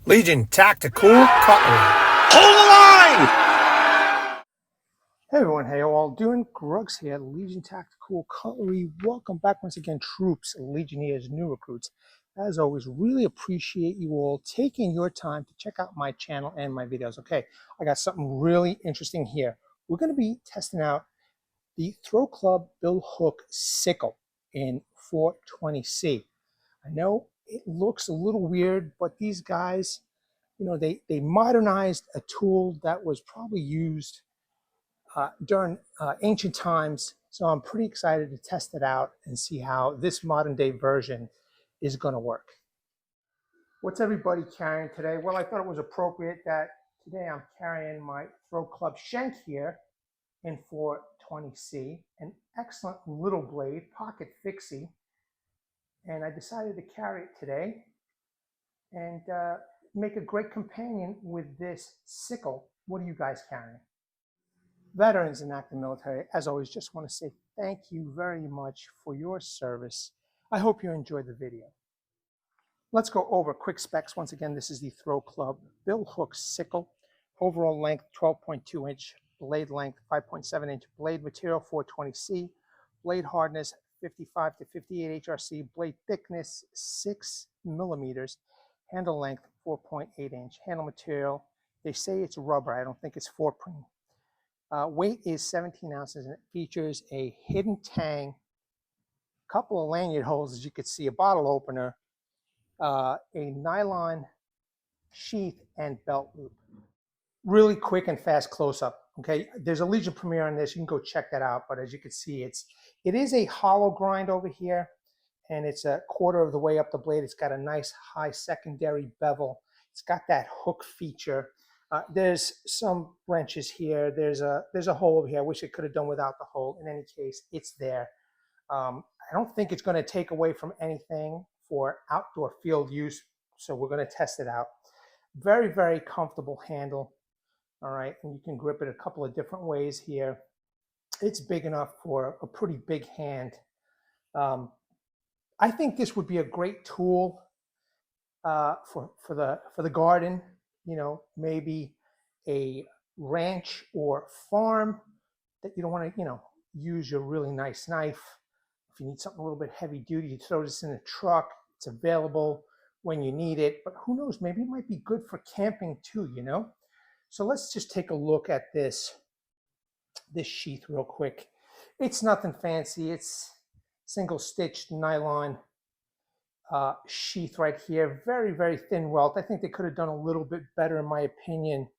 Legion Tactical Cutlery. Hold the line! Hey everyone, how you all doing? Grugs here, Legion Tactical Cutlery. Welcome back once again, troops, Legionnaires, new recruits. As always, really appreciate you all taking your time to check out my channel and my videos. Okay, I got something really interesting here. We're going to be testing out the ThrwClub Billhook Sickle in 420C. I know it looks a little weird, but these guys, you know, they modernized a tool that was probably used during ancient times. So I'm pretty excited to test it out and see how this modern day version is going to work. What's everybody carrying today? Well, I thought it was appropriate that today I'm carrying my ThrwClub shank here in 420C, an excellent little blade, pocket fixie. And I decided to carry it today and make a great companion with this sickle. What are you guys carrying? Veterans in active military, as always, just want to say thank you very much for your service. I hope you enjoyed the video. Let's go over quick specs. Once again, this is the ThrwClub Billhook Sickle. Overall length 12.2 inch, blade length 5.7 inch, blade material 420C, blade hardness 55 to 58 HRC, blade thickness 6 millimeters, handle length 4.8 inch, handle material, they say it's rubber, I don't think it's foreprene. Weight is 17 ounces and it features a hidden tang, a couple of lanyard holes as you can see, a bottle opener, a nylon sheath and belt loop. Really quick and fast close-up. Okay, there's a Legion premiere on this, you can go check that out, but as you can see, it is a hollow grind over here and it's a quarter of the way up the blade. It's got a nice high secondary bevel. It's got that hook feature. There's some wrenches here. There's a hole over here. I wish it could have done without the hole. In any case, it's there. I don't think it's going to take away from anything for outdoor field use, so we're going to test it out. Very, very comfortable handle. All right, and you can grip it a couple of different ways here. It's big enough for a pretty big hand. I think this would be a great tool for the garden. You know, maybe a ranch or farm that you don't want to, you know, use your really nice knife. If you need something a little bit heavy duty, you throw this in a truck. It's available when you need it, but who knows, maybe it might be good for camping too, you know? So let's just take a look at this sheath real quick. It's nothing fancy. It's single stitched nylon sheath right here. Very, very thin welt. I think they could have done a little bit better in my opinion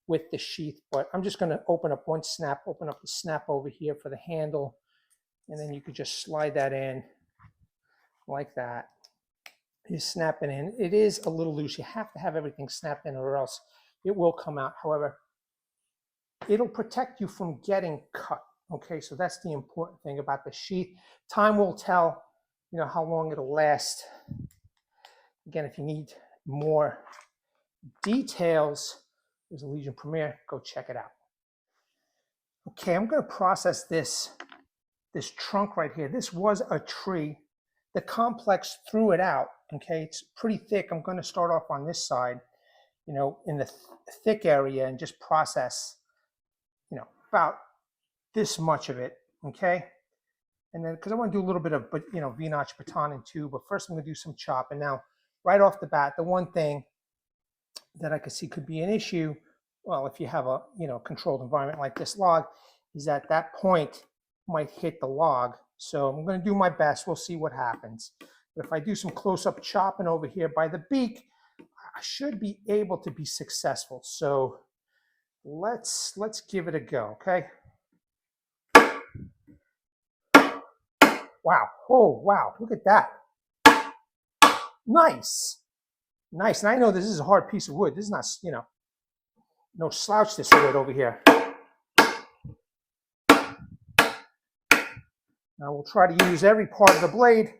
with the sheath, but I'm just going to open up one snap, open up the snap over here for the handle, and then you could just slide that in like that. You snap it in. It is a little loose. You have to have everything snapped in or else it will come out. However, it'll protect you from getting cut. Okay, so that's the important thing about the sheath. Time will tell, you know, how long it'll last. Again, if you need more details, there's a Legion premiere. Go check it out. Okay, I'm going to process this trunk right here. This was a tree. The complex threw it out. Okay, it's pretty thick. I'm going to start off on this side, you know, in the thick area and just process, you know, about this much of it. Okay. And then, because I want to do a little bit of, you know, V-notch batoning too, but first I'm going to do some chopping. Now, right off the bat, the one thing that I could see could be an issue, well, if you have a, you know, controlled environment like this log, is that point might hit the log. So I'm going to do my best. We'll see what happens. But if I do some close-up chopping over here by the beak, I should be able to be successful. So let's give it a go, okay? Wow. Oh, wow. Look at that. Nice. Nice. And I know this is a hard piece of wood. This is not, you know, no slouch this wood over here. Now we'll try to use every part of the blade.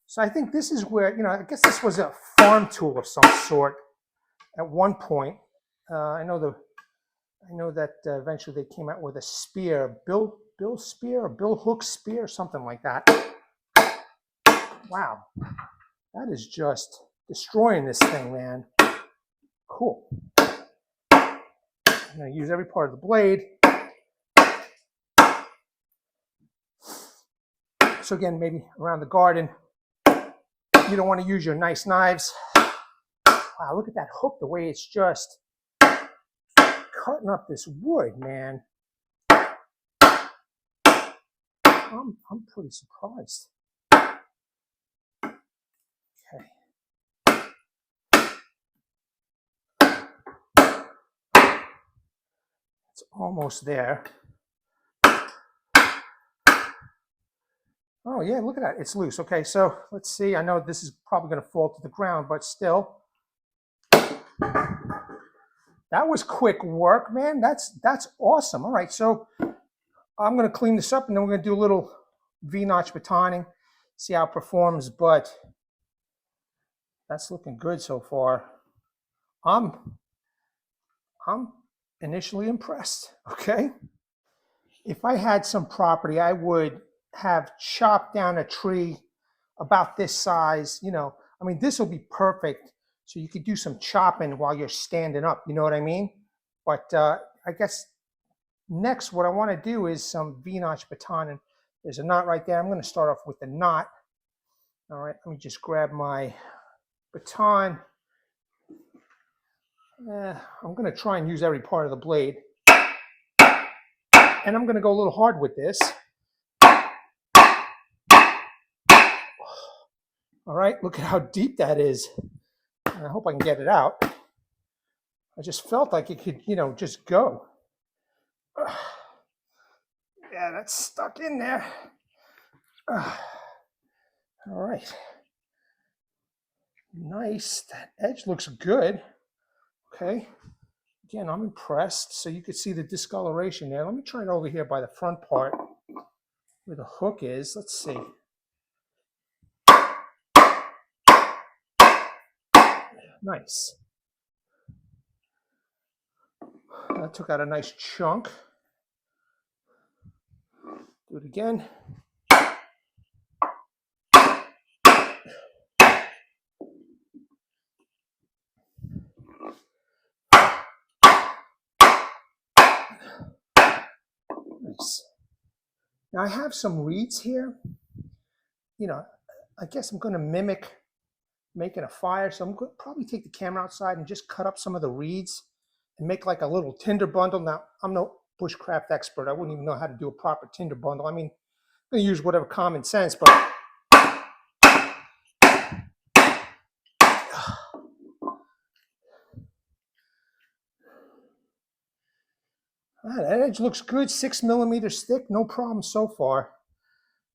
So I think this is where, you know, I guess this was a farm tool of some sort at one point. I know that eventually they came out with a spear, Bill spear or Billhook spear, something like that. Wow, that is just destroying this thing, man. cool. I'm going to use every part of the blade. So again, maybe around the garden, you don't want to use your nice knives. Wow, look at that hook, the way it's just cutting up this wood, man. I'm pretty surprised. Okay. It's almost there. Oh yeah, look at that, it's loose. Okay, so let's see. I know this is probably going to fall to the ground, but still. That was quick work, man. That's awesome. All right, so I'm going to clean this up, and then we're going to do a little V-notch batoning, see how it performs, but that's looking good so far. I'm initially impressed, okay? If I had some property, I would have chopped down a tree about this size, you know. I mean, this will be perfect, so you could do some chopping while you're standing up, you know what I mean? But I guess next, what I want to do is some V-notch batoning. There's a knot right there. I'm going to start off with the knot. All right, let me just grab my baton. I'm going to try and use every part of the blade. And I'm going to go a little hard with this. All right, look at how deep that is. And I hope I can get it out. I just felt like it could, you know, just go. Yeah, that's stuck in there. All right. Nice. That edge looks good. Okay. Again, I'm impressed. So you could see the discoloration there. Let me try it over here by the front part where the hook is. Let's see. Nice. That took out a nice chunk. Do it again. Nice. Now I have some reeds here. You know, I guess I'm going to mimic making a fire. So I'm going to probably take the camera outside and just cut up some of the reeds and make like a little tinder bundle. Now, I'm no bushcraft expert. I wouldn't even know how to do a proper tinder bundle. I mean, I'm going to use whatever common sense, but that edge looks good. 6mm thick, no problem so far.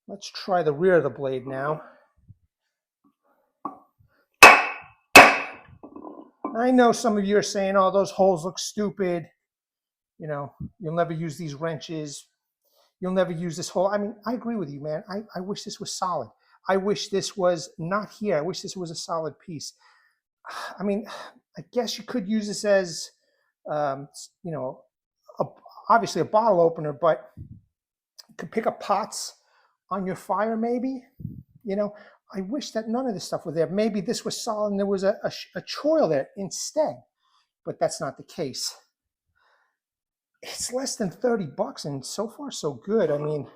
Let's try the rear of the blade now. I know some of you are saying, oh, those holes look stupid. You know, you'll never use these wrenches. You'll never use this hole. I mean, I agree with you, man. I wish this was solid. I wish this was not here. I wish this was a solid piece. I mean, I guess you could use this as, you know, obviously a bottle opener, but you could pick up pots on your fire maybe. You know, I wish that none of this stuff was there. Maybe this was solid and there was a choil there instead, but that's not the case. It's less than 30 bucks and so far so good. I mean,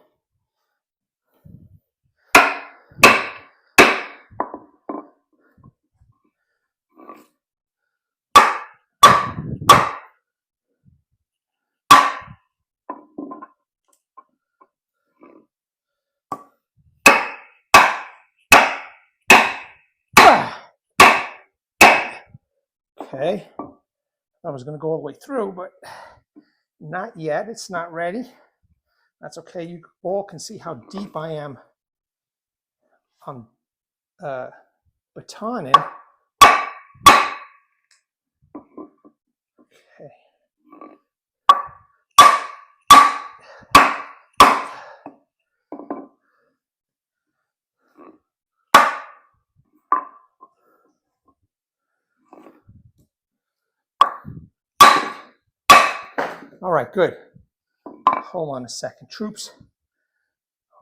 okay. I was going to go all the way through, but not yet. It's not ready. That's okay. You all can see how deep I am on batoning. Okay. All right, good. Hold on a second, troops.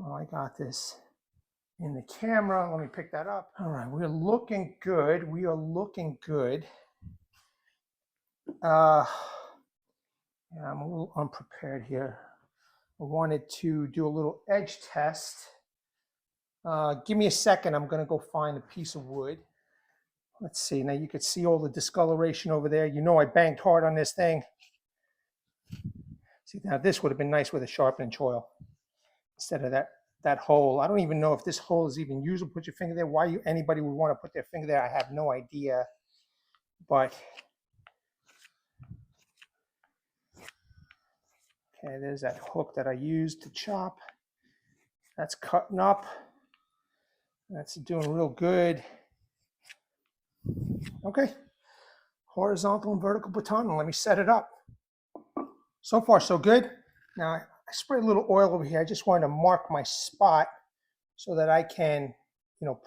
Oh, I got this in the camera. Let me pick that up. All right, we're looking good. We are looking good. Yeah, I'm a little unprepared here. I wanted to do a little edge test. Give me a second. I'm going to go find a piece of wood. Let's see. Now you can see all the discoloration over there. You know I banged hard on this thing. See, now this would have been nice with a sharpening choil instead of that hole. I don't even know if this hole is even usable. Put your finger there. Why anybody would want to put their finger there, I have no idea. But okay, there's that hook that I used to chop. That's cutting up. That's doing real good. Okay, horizontal and vertical baton. Let me set it up. So far, so good. Now, I sprayed a little oil over here. I just wanted to mark my spot so that I can,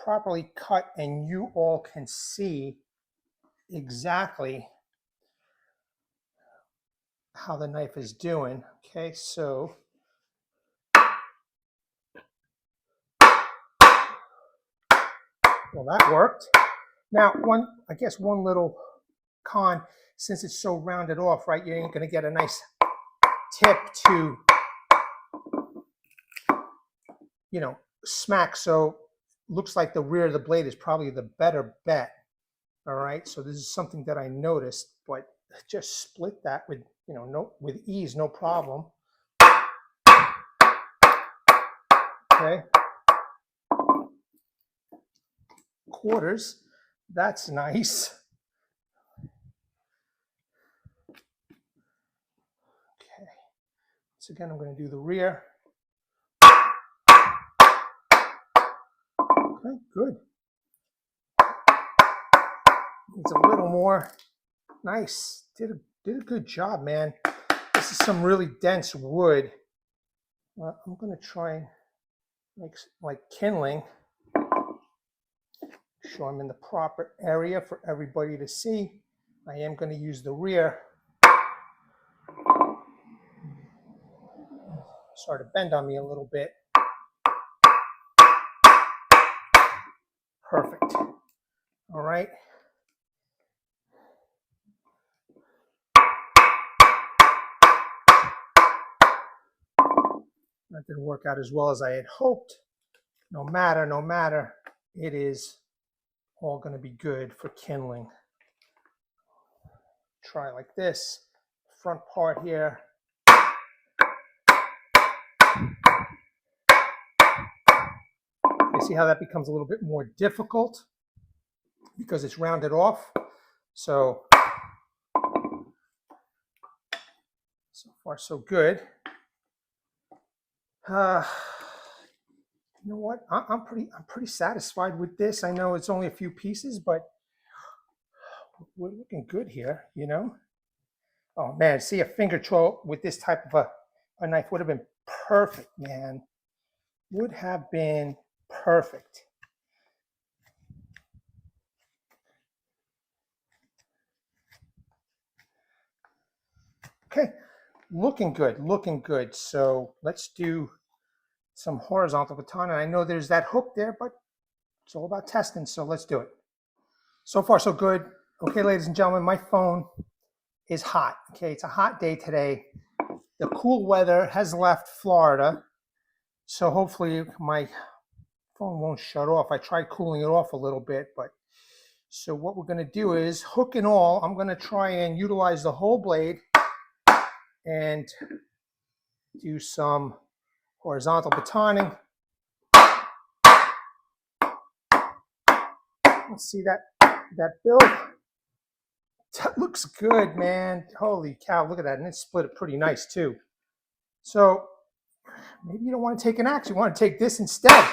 properly cut and you all can see exactly how the knife is doing. Okay, so well, that worked. Now, I guess one little con, since it's so rounded off, right, you ain't going to get a nice tip to, smack. So looks like the rear of the blade is probably the better bet. All right, so this is something that I noticed, but just split that with, with ease, no problem. Okay. Quarters, that's nice. Okay, so again, I'm going to do the rear. Okay, good. Needs a little more. Nice. Did a good job, man. This is some really dense wood. I'm going to try and make like kindling. Show I'm in the proper area for everybody to see. I am going to use the rear. Sorry to bend on me a little bit. Perfect. All right. That didn't work out as well as I had hoped. No matter, it is all going to be good for kindling. Try like this, front part here. You see how that becomes a little bit more difficult because it's rounded off. So far so good. You know what? I'm pretty satisfied with this. I know it's only a few pieces, but we're looking good here, Oh man, see, a finger choil with this type of a knife would have been perfect, man. Would have been perfect. Okay, looking good. So let's do some horizontal baton. And I know there's that hook there, but it's all about testing, so let's do it. So far, so good. Okay, ladies and gentlemen, my phone is hot. Okay, it's a hot day today. The cool weather has left Florida, so hopefully my phone won't shut off. I tried cooling it off a little bit, but so what we're going to do is, hook and all, I'm going to try and utilize the whole blade and do some horizontal batoning. Let's see that build. That looks good, man. Holy cow, look at that. And it split it pretty nice too. So maybe you don't want to take an axe. You want to take this instead.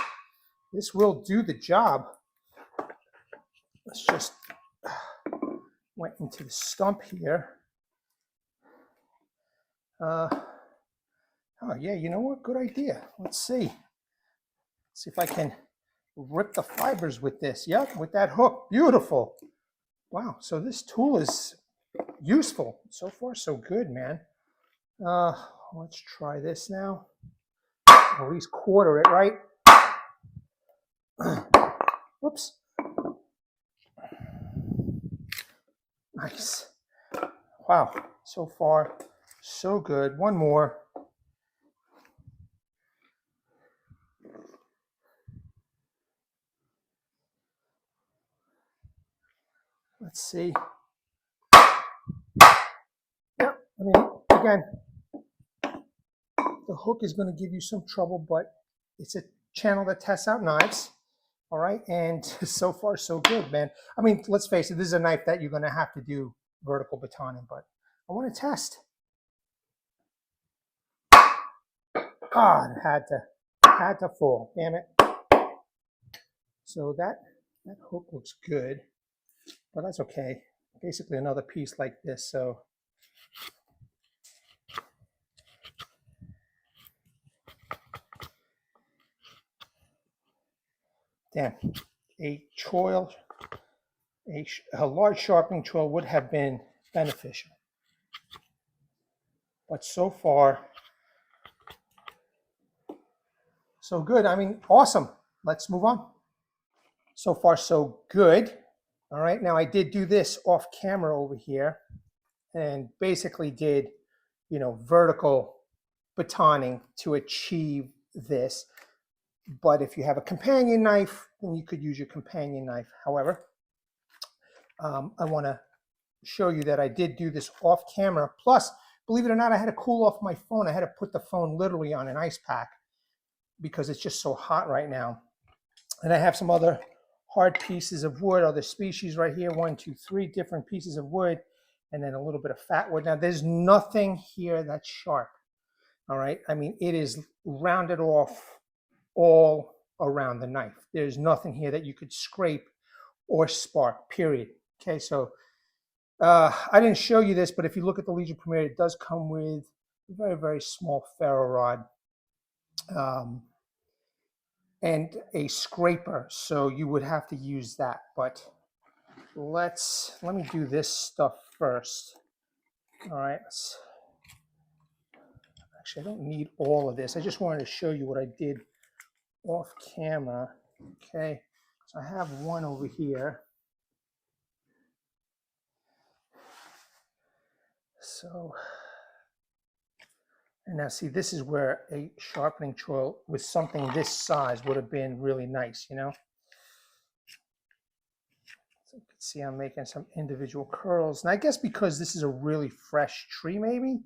This will do the job. Let's just went into the stump here. Oh yeah, you know what? Good idea. Let's see. Let's see if I can rip the fibers with this. Yep, with that hook. Beautiful. Wow, so this tool is useful. So far, so good, man. Let's try this now. At least quarter it, right? Whoops. Nice. Wow, so far, so good. One more. Let's see. Yeah, I mean, again, the hook is going to give you some trouble, but it's a channel that tests out knives. All right, and so far so good, man. I mean, let's face it, this is a knife that you're going to have to do vertical batoning, but I want to test. God, it had to fall. Damn it. So that hook looks good, but that's okay. Basically another piece like this. So damn, a choil, a large sharpening choil would have been beneficial. But so far, so good. I mean, awesome. Let's move on. So far, so good. All right, now I did do this off camera over here and basically did, you know, vertical batoning to achieve this. But if you have a companion knife, then you could use your companion knife. However, I want to show you that I did do this off camera. Plus, believe it or not, I had to cool off my phone. I had to put the phone literally on an ice pack because it's just so hot right now. And I have some other hard pieces of wood, other species right here, 1, 2, 3 different pieces of wood, and then a little bit of fat wood. Now, there's nothing here that's sharp, all right? I mean, it is rounded off all around the knife. There's nothing here that you could scrape or spark, period. Okay, so I didn't show you this, but if you look at the Legion Premier, it does come with a very, very small ferro rod. And a scraper, so you would have to use that. But let me do this stuff first. All right, actually I don't need all of this. I just wanted to show you what I did off camera. Okay, so I have one over here. So, and now see, this is where a sharpening choil with something this size would have been really nice, you know? So you can see I'm making some individual curls. And I guess because this is a really fresh tree, maybe,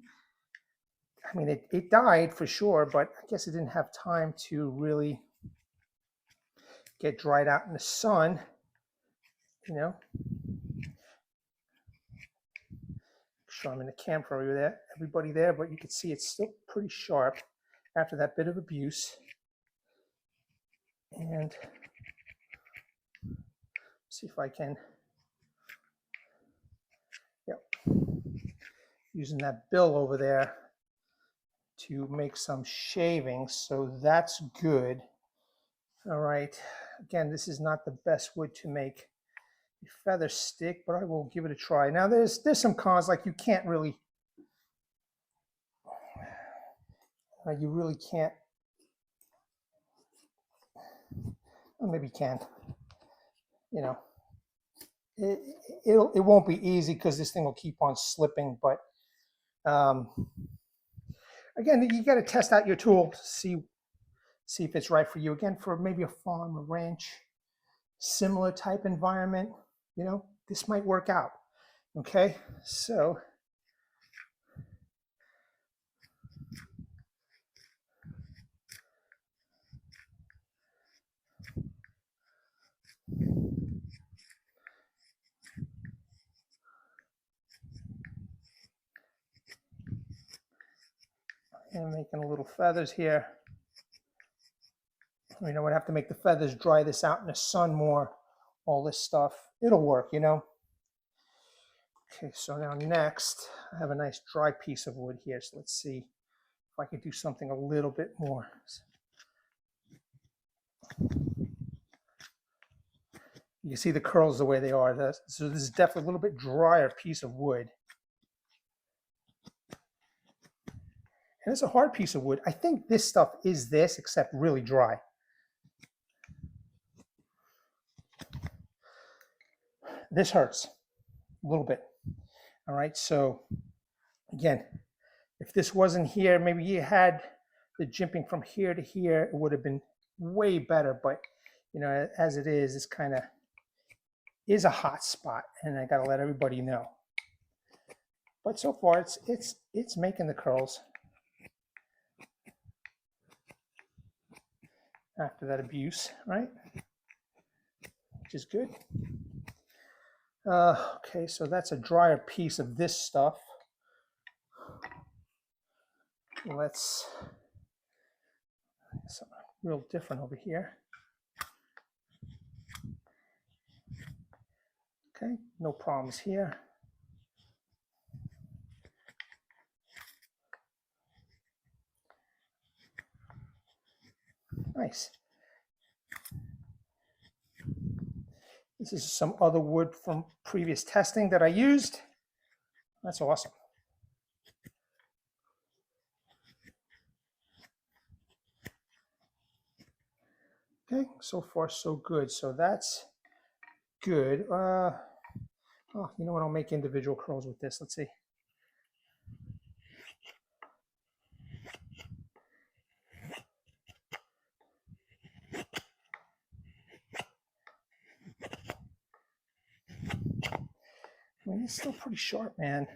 I mean, it died for sure, but I guess it didn't have time to really get dried out in the sun, you know? Sure, I'm in the camp for everybody there, but you can see it's still pretty sharp after that bit of abuse. And see if I can, yep, using that bill over there to make some shavings, so that's good. All right, again, this is not the best wood to make a feather stick, but I will give it a try. Now there's some cons, like you can't really, you really can't, well, maybe you can, you know, it won't be easy because this thing will keep on slipping, but again, you got to test out your tool, see if it's right for you. Again, for maybe a farm, a ranch, similar type environment, you know, this might work out. Okay, so I'm making little feathers here. You know, I'd have to make the feathers dry this out in the sun more, all this stuff. It'll work, you know. Okay, so now next, I have a nice dry piece of wood here. So let's see if I could do something a little bit more. You see the curls the way they are. So this is definitely a little bit drier piece of wood. And it's a hard piece of wood. I think this stuff is this, except really dry. This hurts a little bit. All right, so again, if this wasn't here, maybe you had the jimping from here to here, it would have been way better. But as it is, it's kind of is a hot spot, and I got to let everybody know. But so far, it's making the curls after that abuse, right? Which is good. Okay, so that's a drier piece of this stuff. Let's something real different over here. Okay, no problems here. Nice. This is some other wood from previous testing that I used. That's awesome. Okay, so far so good. So that's good. Oh, you know what? I'll make individual curls with this. Let's see. I mean, it's still pretty sharp, man.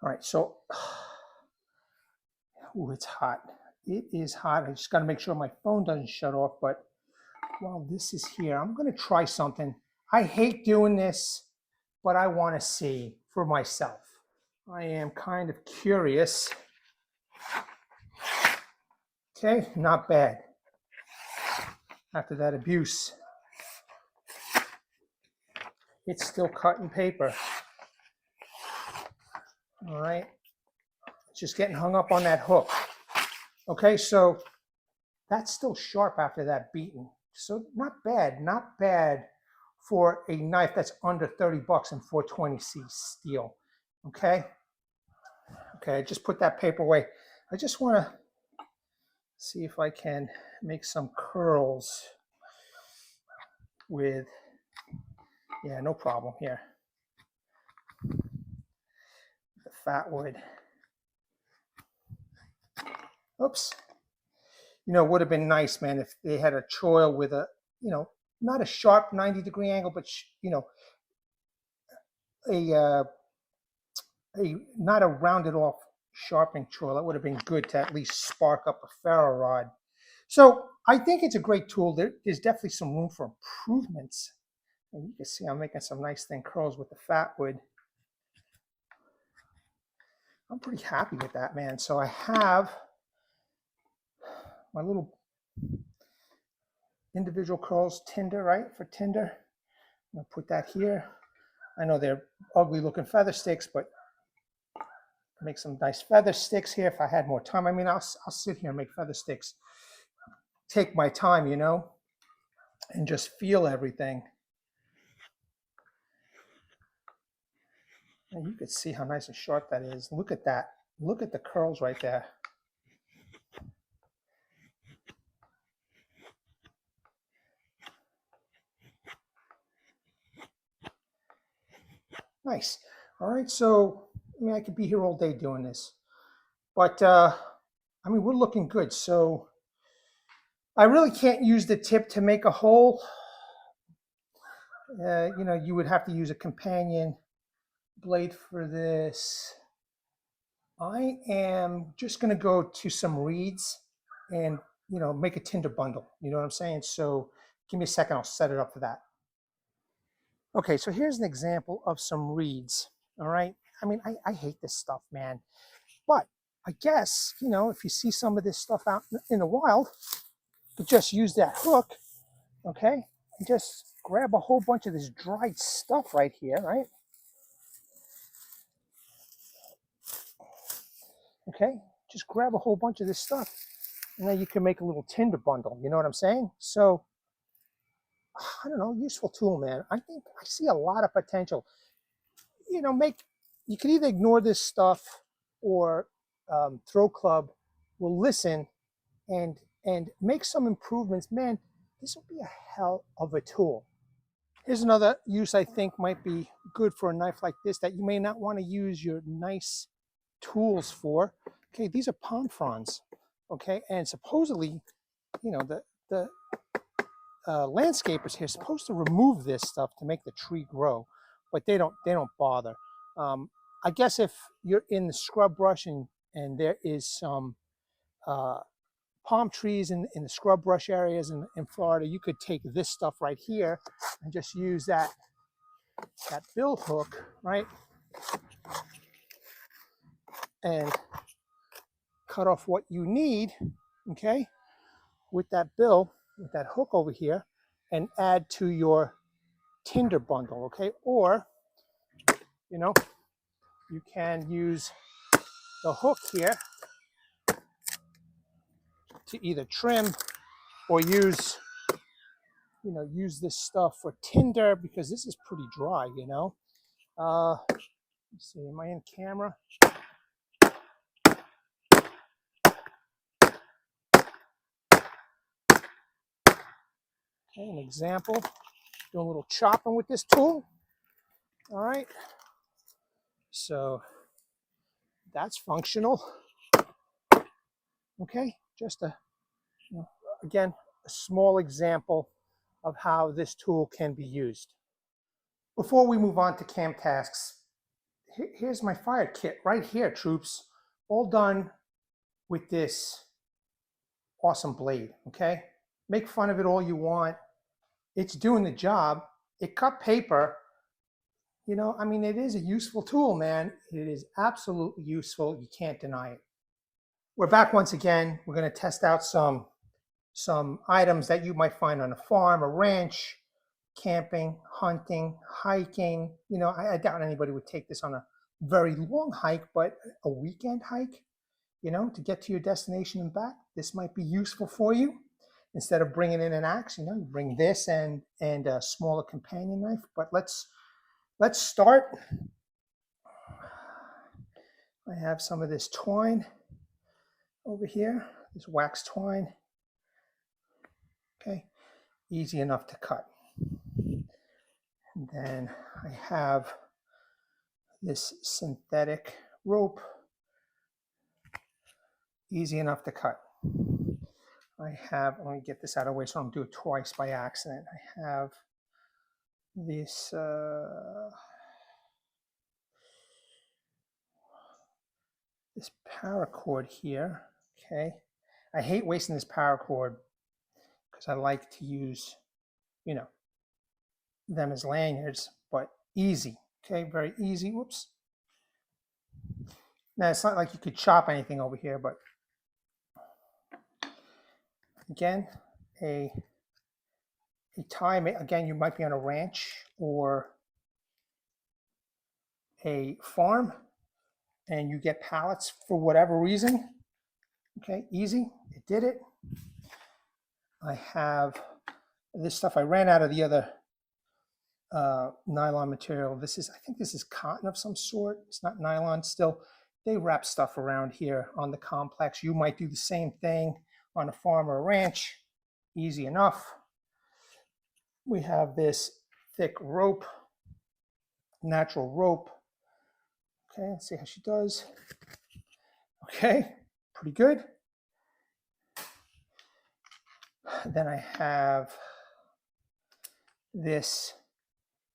All right, so, ooh, it's hot. It is hot. I just got to make sure my phone doesn't shut off. But while this is here, I'm going to try something. I hate doing this, but I want to see for myself. I am kind of curious. Okay, not bad. After that abuse, it's still cutting paper. All right, just getting hung up on that hook. Okay, so that's still sharp after that beating. So not bad for a knife that's under 30 bucks and 420C steel. Okay, I just put that paper away. I just want to see if I can make some curls with, yeah, no problem here. The fat wood. Oops. It would have been nice, man, if they had a choil with a, not a sharp 90-degree angle, but, a not a rounded off sharpening choil. That would have been good to at least spark up a ferro rod. So I think it's a great tool. There's definitely some room for improvements. And you can see I'm making some nice thin curls with the fat wood. I'm pretty happy with that, man. So I have my little individual curls tinder, right, for tinder. I'm going to put that here. I know they're ugly looking feather sticks, but make some nice feather sticks here if I had more time. I mean, I'll sit here and make feather sticks. Take my time, and just feel everything. And you can see how nice and sharp that is. Look at that. Look at the curls right there. Nice. All right, so I could be here all day doing this, but we're looking good. So I really can't use the tip to make a hole. You would have to use a companion blade for this. I am just going to go to some reeds and make a tinder bundle. You know what I'm saying? So give me a second. I'll set it up for that. Okay, so here's an example of some reeds. All right. I hate this stuff, man. But I guess, if you see some of this stuff out in the wild, you just use that hook, okay? And just grab a whole bunch of this dried stuff right here, right? Okay, just grab a whole bunch of this stuff, and then you can make a little tinder bundle. You know what I'm saying? So, I don't know, useful tool, man. I think I see a lot of potential. You can either ignore this stuff, or ThrwClub will listen and make some improvements. Man, this will be a hell hell of a tool. Here's another use I think might be good for a knife like this that you may not want to use your nice tools for. Okay, these are palm fronds. Okay, and supposedly, you know, the landscapers here are supposed to remove this stuff to make the tree grow, but they don't bother. I guess if you're in the scrub brush and there is some palm trees in the scrub brush areas in Florida, you could take this stuff right here and just use that bill hook, right, and cut off what you need, okay, with that hook over here, and add to your tinder bundle, okay? Or, you know, you can use the hook here to either trim or use, you know, use this stuff for tinder, because this is pretty dry, you know. Let's see, am I in camera? Okay, an example, doing a little chopping with this tool. All right, so that's functional. Okay, just a, you know, again, a small example of how this tool can be used. Before we move on to camp tasks, here's my fire kit right here, troops, all done with this awesome blade, okay? Make fun of it all you want. It's doing the job. It cut paper. You know, I mean, it is a useful tool, man. It is absolutely useful. You can't deny it. We're back once again. We're going to test out some items that you might find on a farm, a ranch, camping, hunting, hiking. You know, I doubt anybody would take this on a very long hike, but a weekend hike, you know, to get to your destination and back, this might be useful for you. Instead of bringing in an axe, you know, you bring this and a smaller companion knife. But let's start. I have some of this twine over here, this wax twine. Okay, easy enough to cut. And then I have this synthetic rope, easy enough to cut. I have, let me get this out of the way so I don't do it twice by accident. I have this this paracord here. Okay, I hate wasting this paracord because I like to use, you know, them as lanyards, but easy. Okay, very easy. Whoops. Now it's not like you could chop anything over here, but again, a tie. Again, you might be on a ranch or a farm, and you get pallets for whatever reason. Okay, easy. It did it. I have this stuff. I ran out of the other nylon material. This is, I think this is cotton of some sort. It's not nylon still. They wrap stuff around here on the complex. You might do the same thing on a farm or a ranch. Easy enough. We have this thick rope, natural rope. Okay, let's see how she does. Okay, pretty good. Then I have this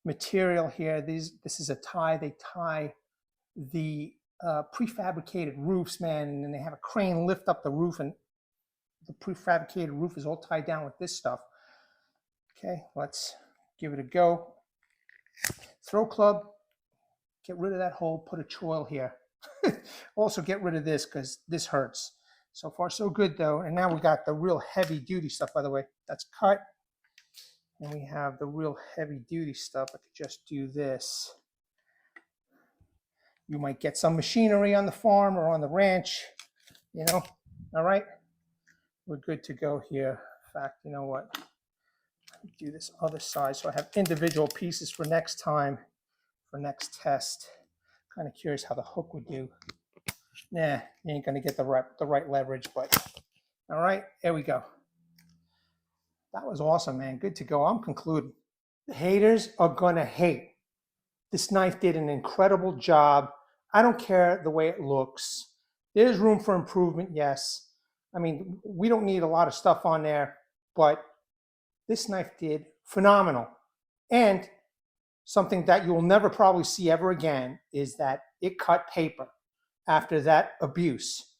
material here. This is a tie. They tie the prefabricated roofs, man, and then they have a crane lift up the roof, and the prefabricated roof is all tied down with this stuff. Okay, let's give it a go. ThrwClub, get rid of that hole, put a choil here. Also get rid of this because this hurts. So far so good though. And now we got the real heavy duty stuff, by the way. That's cut. And we have the real heavy duty stuff. I could just do this. You might get some machinery on the farm or on the ranch, you know. All right, we're good to go here. In fact, you know what? Let me do this other side so I have individual pieces for next time, for next test. Kind of curious how the hook would do. Nah, you ain't gonna get the right leverage, but all right, there we go. That was awesome, man. Good to go. I'm concluding. The haters are going to hate. This knife did an incredible job. I don't care the way it looks. There's room for improvement, yes. I mean, we don't need a lot of stuff on there, but this knife did phenomenal. And something that you will never probably see ever again is that it cut paper after that abuse.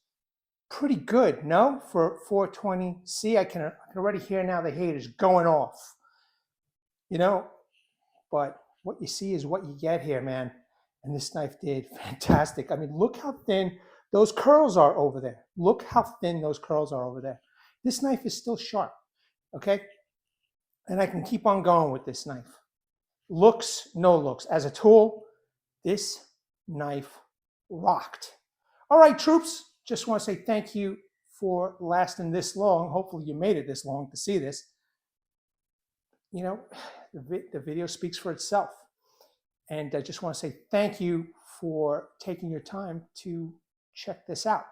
Pretty good, no? For 420. See, I can already hear now the haters going off. You know, but what you see is what you get here, man. And this knife did fantastic. I mean, look how thin those curls are over there. Look how thin those curls are over there. This knife is still sharp, okay? And I can keep on going with this knife. Looks, no looks. As a tool, this knife rocked. All right, troops, just want to say thank you for lasting this long. Hopefully you made it this long to see this. You know, the video speaks for itself. And I just want to say thank you for taking your time to check this out.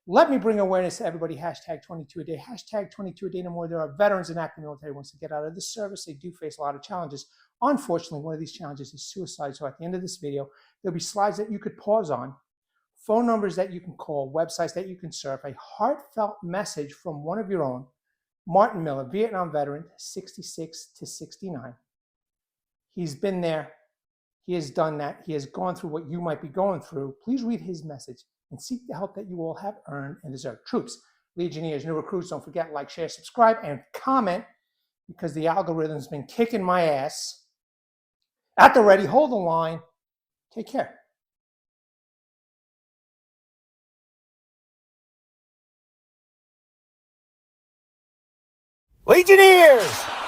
Let me bring awareness to everybody, hashtag 22 a day, hashtag 22 a day no more. There are veterans and active military who wants to get out of this service. They do face a lot of challenges. Unfortunately, one of these challenges is suicide. So at the end of this video, there'll be slides that you could pause on, phone numbers that you can call, websites that you can surf, a heartfelt message from one of your own, Martin Miller, Vietnam veteran, 66 to 69. He's been there. He has done that. He has gone through what you might be going through. Please read his message and seek the help that you all have earned and deserve. Troops, Legionnaires, new recruits, don't forget, like, share, subscribe, and comment, because the algorithm's been kicking my ass. At the ready, hold the line. Take care. Legionnaires!